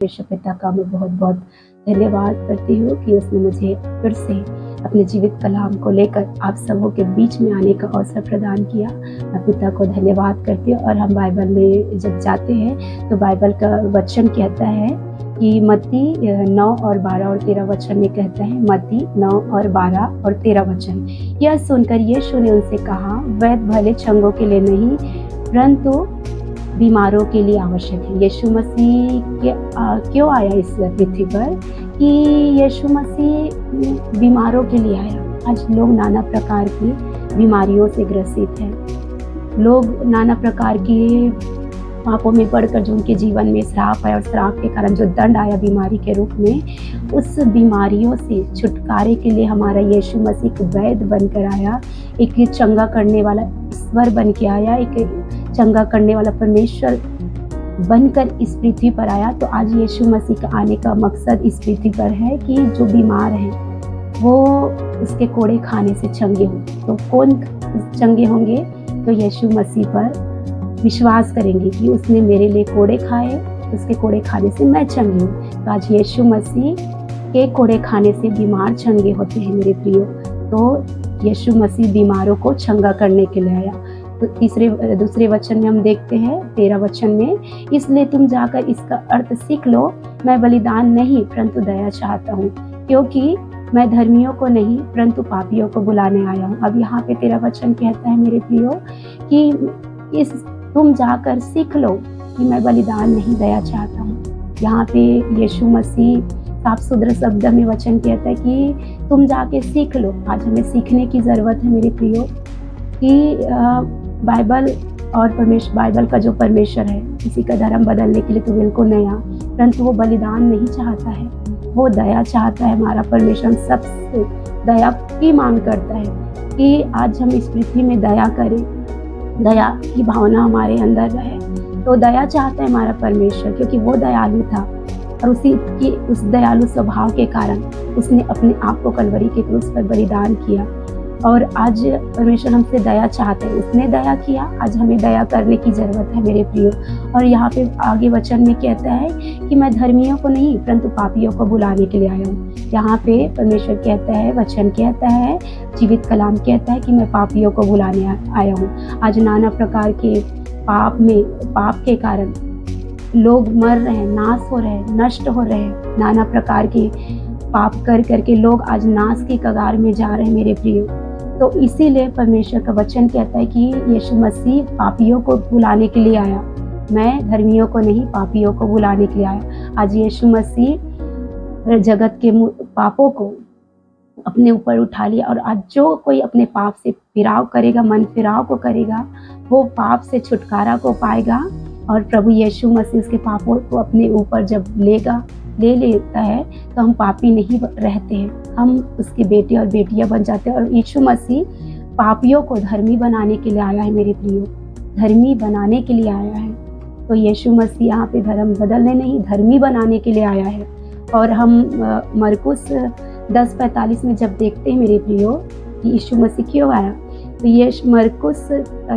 परमेश्वर पिता का मैं बहुत बहुत धन्यवाद करती हूँ कि उसने मुझे फिर से अपने जीवित कलाम को लेकर आप सबों के बीच में आने का अवसर प्रदान किया। मैं पिता को धन्यवाद करती हूँ। और हम बाइबल में जब जाते हैं तो बाइबल का वचन कहता है कि मत्ती 9 और 12 और 13 वचन में कहता है, मत्ती 9 और 12 और 13 वचन। यह सुनकर यीशु ने उनसे कहा, वैद्य भले चंगों के लिए नहीं परंतु बीमारों के लिए आवश्यक है। यीशु मसीह क्यों आया इस पृथ्वी पर? कि यीशु मसीह बीमारों के लिए आया। आज लोग नाना प्रकार की बीमारियों से ग्रसित हैं। लोग नाना प्रकार के पापों में पड़कर जो उनके जीवन में श्राप आया और श्राप के कारण जो दंड आया बीमारी के रूप में, उस बीमारियों से छुटकारे के लिए हमारा यीशु मसीह एक वैद्य बनकर आया, एक चंगा करने वाला ईश्वर बन के आया, एक चंगा करने वाला परमेश्वर बनकर इस पृथ्वी पर आया। तो आज यीशु मसीह का आने का मकसद इस पृथ्वी पर है कि जो बीमार हैं वो उसके कोड़े खाने से चंगे हों। तो कौन चंगे होंगे? तो यीशु मसीह पर विश्वास करेंगे कि उसने मेरे लिए कोड़े खाए, उसके कोड़े खाने से मैं चंगी हूँ। तो आज यीशु मसीह के कोड़े खाने से बीमार चंगे होते हैं मेरे प्रियो। तो यीशु मसीह बीमारों को चंगा करने के लिए आया। तो दूसरे वचन में हम देखते हैं 13 वचन में, इसलिए तुम जाकर इसका अर्थ सीख लो, मैं बलिदान नहीं परंतु दया चाहता हूँ, क्योंकि मैं धर्मियों को नहीं परंतु पापियों को बुलाने आया हूँ। अब यहाँ पे 13 वचन कहता है मेरे प्रियो कि तुम जाकर सीख लो कि मैं बलिदान नहीं दया चाहता हूँ। यहाँ पे यीशु मसीह साफ सुथरे शब्द में वचन कहता है कि तुम जाके सीख लो। आज हमें सीखने की ज़रूरत है मेरे प्रियो कि बाइबल का जो परमेश्वर है, किसी का धर्म बदलने के लिए तो बिल्कुल नया, परंतु वो बलिदान नहीं चाहता है, वो दया चाहता है। हमारा परमेश्वर सबसे दया की मांग करता है कि आज हम इस पृथ्वी में दया करें, दया की भावना हमारे अंदर रहे। तो दया चाहता है हमारा परमेश्वर, क्योंकि वो दयालु था और उस दयालु स्वभाव के कारण उसने अपने आप को कलवरी के क्रूस पर बलिदान किया। और आज परमेश्वर हमसे दया चाहते हैं, उसने दया किया, आज हमें दया करने की ज़रूरत है मेरे प्रियो। और यहाँ पे आगे वचन में कहता है कि मैं धर्मियों को नहीं परंतु पापियों को बुलाने के लिए आया हूँ। यहाँ पे परमेश्वर कहता है, वचन कहता है, जीवित कलाम कहता है कि मैं पापियों को बुलाने आया हूँ। आज नाना प्रकार के पाप के कारण लोग मर रहे हैं, नाश हो रहे हैं, नष्ट हो रहे हैं। नाना प्रकार के पाप कर करके लोग आज नाश की कगार में जा रहे हैं मेरे प्रियो। तो इसीलिए परमेश्वर का वचन कहता है कि यीशु मसीह पापियों को बुलाने के लिए आया, मैं धर्मियों को नहीं पापियों को बुलाने के लिए आया। आज यीशु मसीह जगत के पापों को अपने ऊपर उठा लिया, और आज जो कोई अपने पाप से फिराव करेगा, मन फिराव को करेगा, वो पाप से छुटकारा को पाएगा। और प्रभु यीशु मसीह उसके पापों को अपने ऊपर जब ले लेता है तो हम पापी नहीं रहते हैं, हम उसके बेटे और बेटियां बन जाते हैं। और यीशु मसीह पापियों को धर्मी बनाने के लिए आया है मेरे प्रियो, धर्मी बनाने के लिए आया है। तो यीशु मसीह यहाँ पे धर्म बदलने नहीं, धर्मी बनाने के लिए आया है। और हम मरकुस 10:45 में जब देखते हैं मेरे प्रियो कि यीशु मसीह क्यों आया, तो ये मरकुस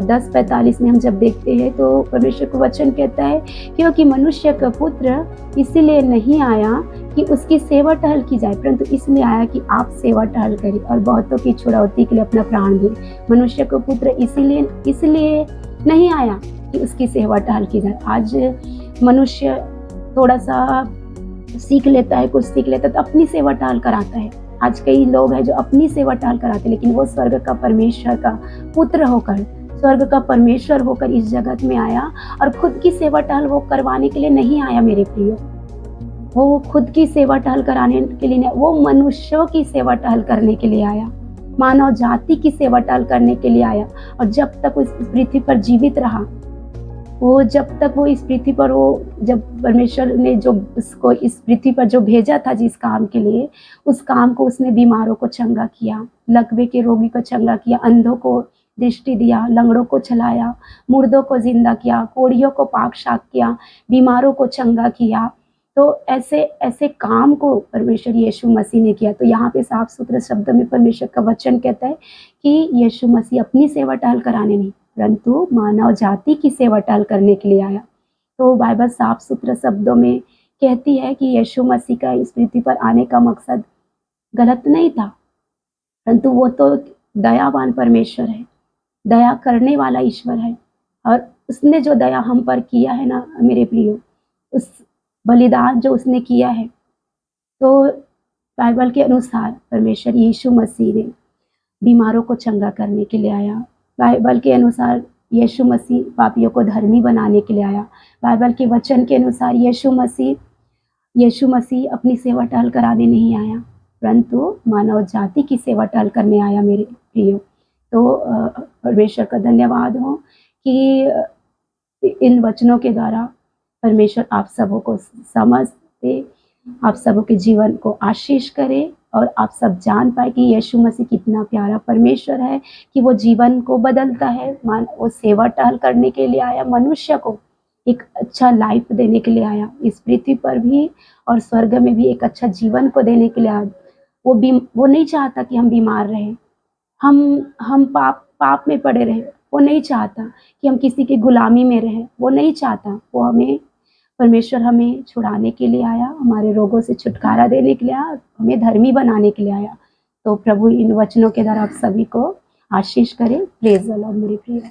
10:45 में हम जब देखते हैं तो परमेश्वर का वचन कहता है, क्योंकि मनुष्य का पुत्र इसीलिए नहीं आया कि उसकी सेवा टहल की जाए, परंतु इसलिए आया कि आप सेवा टहल करें और बहुतों की छुड़ौती के लिए अपना प्राण दें। मनुष्य का पुत्र इसलिए नहीं आया कि उसकी सेवा टहल की जाए। आज मनुष्य थोड़ा सा सीख लेता है, कुछ सीख लेता है तो अपनी सेवा टहल कराता है। आज कई लोग हैं जो अपनी सेवा टहल कराते, लेकिन वो स्वर्ग का परमेश्वर का पुत्र होकर, स्वर्ग का परमेश्वर होकर इस जगत में आया और खुद की सेवा टहल वो करवाने के लिए नहीं आया मेरे प्रियो। वो खुद की सेवा टहल कराने के लिए नहीं, वो मनुष्यों की सेवा टहल करने के लिए आया, मानव जाति की सेवा टहल करने के लिए आया। और जब तक वो इस पृथ्वी पर जीवित रहा, जब तक वो इस पृथ्वी पर, जब परमेश्वर ने जो उसको इस पृथ्वी पर जो भेजा था जिस काम के लिए, उस काम को उसने बीमारों को चंगा किया, लकवे के रोगी को चंगा किया, अंधों को दृष्टि दिया, लंगड़ों को चलाया, मुर्दों को जिंदा किया, कोढ़ियों को पाक शाक किया, बीमारों को चंगा किया। तो ऐसे काम को परमेश्वर यीशु मसीह ने किया। तो यहाँ पे साफ सुथरे शब्द में परमेश्वर का वचन कहता है कि यीशु मसीह अपनी सेवा टहल कराने नहीं परंतु मानव जाति की सेवा टहल करने के लिए आया। तो बाइबल साफ सुथरे शब्दों में कहती है कि यीशु मसीह का इस पृथ्वी पर आने का मकसद गलत नहीं था, परंतु वो तो दयावान परमेश्वर है, दया करने वाला ईश्वर है। और उसने जो दया हम पर किया है ना मेरे प्रियो, उस बलिदान जो उसने किया है, तो बाइबल के अनुसार परमेश्वर यीशु मसीह ने बीमारों को चंगा करने के लिए आया। बाइबल के अनुसार यीशु मसीह पापियों को धर्मी बनाने के लिए आया। बाइबल के वचन के अनुसार यीशु मसीह अपनी सेवा टहल कराने नहीं आया, परंतु मानव जाति की सेवा टहल करने आया मेरे प्रियो। तो परमेश्वर का धन्यवाद हो कि इन वचनों के द्वारा परमेश्वर आप सबों को समझ दे, आप सबों के जीवन को आशीष करे और आप सब जान पाए कि यीशु मसीह कितना प्यारा परमेश्वर है कि वो जीवन को बदलता है। वो सेवा टहल करने के लिए आया, मनुष्य को एक अच्छा लाइफ देने के लिए आया, इस पृथ्वी पर भी और स्वर्ग में भी एक अच्छा जीवन को देने के लिए आया। वो नहीं चाहता कि हम बीमार रहें, हम पाप में पड़े रहे। वो नहीं चाहता कि हम किसी की गुलामी में रहें, वो नहीं चाहता। परमेश्वर हमें छुड़ाने के लिए आया, हमारे रोगों से छुटकारा देने के लिए आया, हमें धर्मी बनाने के लिए आया। तो प्रभु इन वचनों के द्वारा आप सभी को आशीष करे। प्रेज द लॉर्ड मेरे प्रिय।